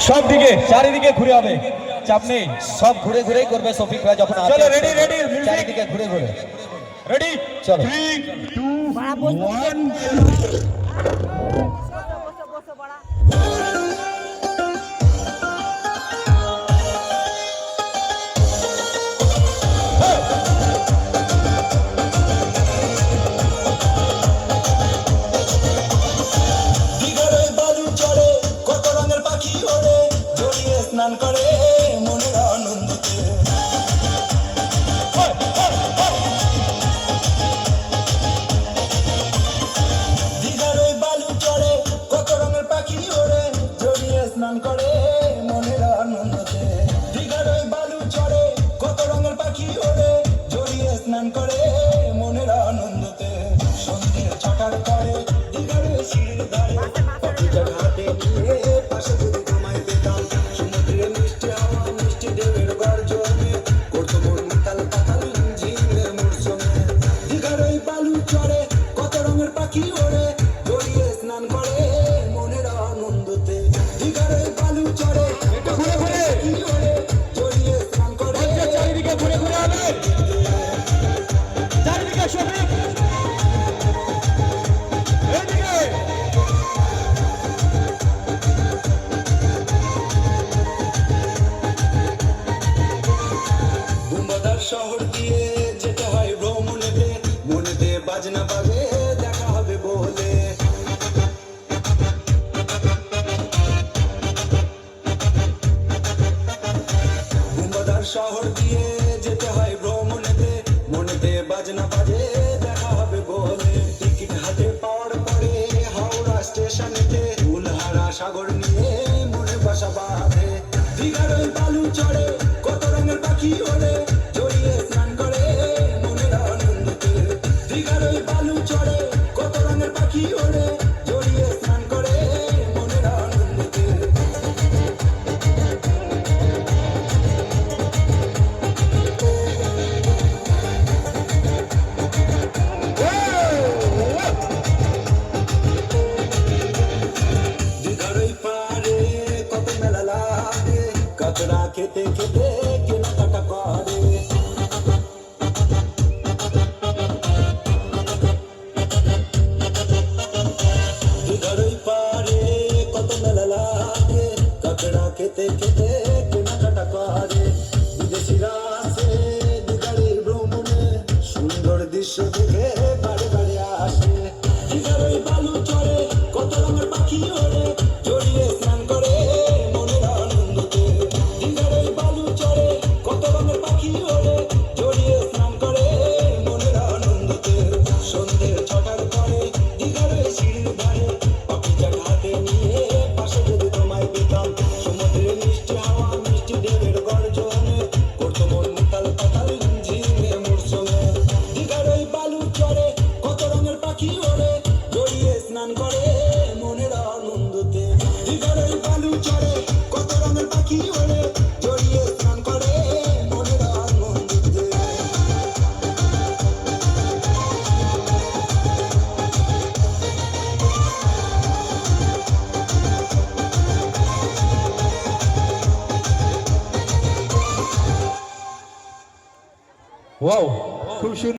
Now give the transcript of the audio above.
সব দিকে চারিদিকে ঘুরে হবে, চাপ নেই। সব ঘুরে ঘুরেই করবে শফিক ভাই যখন চলো রেডি রেডি চারিদিকে ঘুরে ঘুরে রেডি চলো 3 2 1 স্নান করে মনের আনন্দতে দীঘার ওই বালু চড়ে কত রঙের পাখি ওড়ে জড়িয়ে স্নান করে মনের আনন্দতে দীঘার ওই বালু চড়ে কত রঙের পাখি ওড়ে জড়িয়ে স্নান করে মনের আনন্দতে সন্ধ্যে ছটার পরে দীঘার ওই সিঁড়ির ধারে পাখিটার হাতে নিয়ে পাশে যদি ঘুমাই পেতাম সমুদ্রের মিষ্টি হাওয়া মিষ্টি ঢেউয়ের গর্জনে করতো মন মাতাল পাতাল ঝিমের মরশুমে দীঘার ওই বালু চড়ে কত রঙের পাখি ওড়ে জড়িয়ে স্নান করে মনের আনন্দতে দীঘার ওই বালু চড়ে ঘুরে ঘুরে ওড়ে জড়িয়ে স্নান করে চারিদিকে ঘুরে ঘুরে হবে, চারিদিকে শফিক এদিকে বুম্বাদার শহর দিয়ে যেতে হয় ভ্রমণেতে মনেতে বাজনা বাজে দেখা হবে বলে বুম্বাদার শহর দিয়ে যেতে হয় ভ্রমণেতে মনেতে বাজনা বাজে দেখা হবে বলে টিকিট হাতে পাওয়ার পরে হাওড়া স্টেশনেতে উলহারা সাগর নিয়ে মনে বাসা বাঁধে দীঘার ওই বালু চড়ে কত রঙের পাখি ওড়ে জড়িয়ে স্নান করে মনের আনন্দতে দীঘার ওই বালু চড়ে কত রঙের পাখি ওড়ে জড়িয়ে স্নান করে মনের আনন্দতে দীঘার ওই পাড়ে কত মেলা লাগে কাঁকড়া খেতে খেতে কেনাকাটা করে দীঘার ওই পাড়ে কত মেলা লাগে কাঁকড়া খেতে খেতে কেনাকাটা করে বিদেশিরা আসে দীঘার এই ভ্রমণে সুন্দর দৃশ্য দেখে বারে বারে আসে দীঘার ওই বালু চড়ে কত রঙের পাখি ওড়ে জড়িয়ে স্নান করে মনের আনন্দতে দীঘার ওই বালু চড়ে কত রঙের পাখি ওড়ে জড়িয়ে স্নান করে মনের আনন্দতে সন্ধ্যে ছটার পরে দীঘার ওই সিঁড়ির ধারে পাখিটার হাতে নিয়ে পাশে যদি তোমায় পেতাম সমুদ্রের মিষ্টি হাওয়া মিষ্টি ঢেউয়ের গর্জনে করতো মন মাতাল পাতাল ঝিমে মরশুমে দীঘার ওই বালু চড়ে কত রঙের পাখি ওড়ে জড়িয়ে স্নান করে মনের আনন্দতে দীঘার ওই বালু চড়ে কত রঙের পাখি ওড়ে জড়িয়ে স্নান করে মনের আনন্দতে ওয়াও খুব সুন্দর।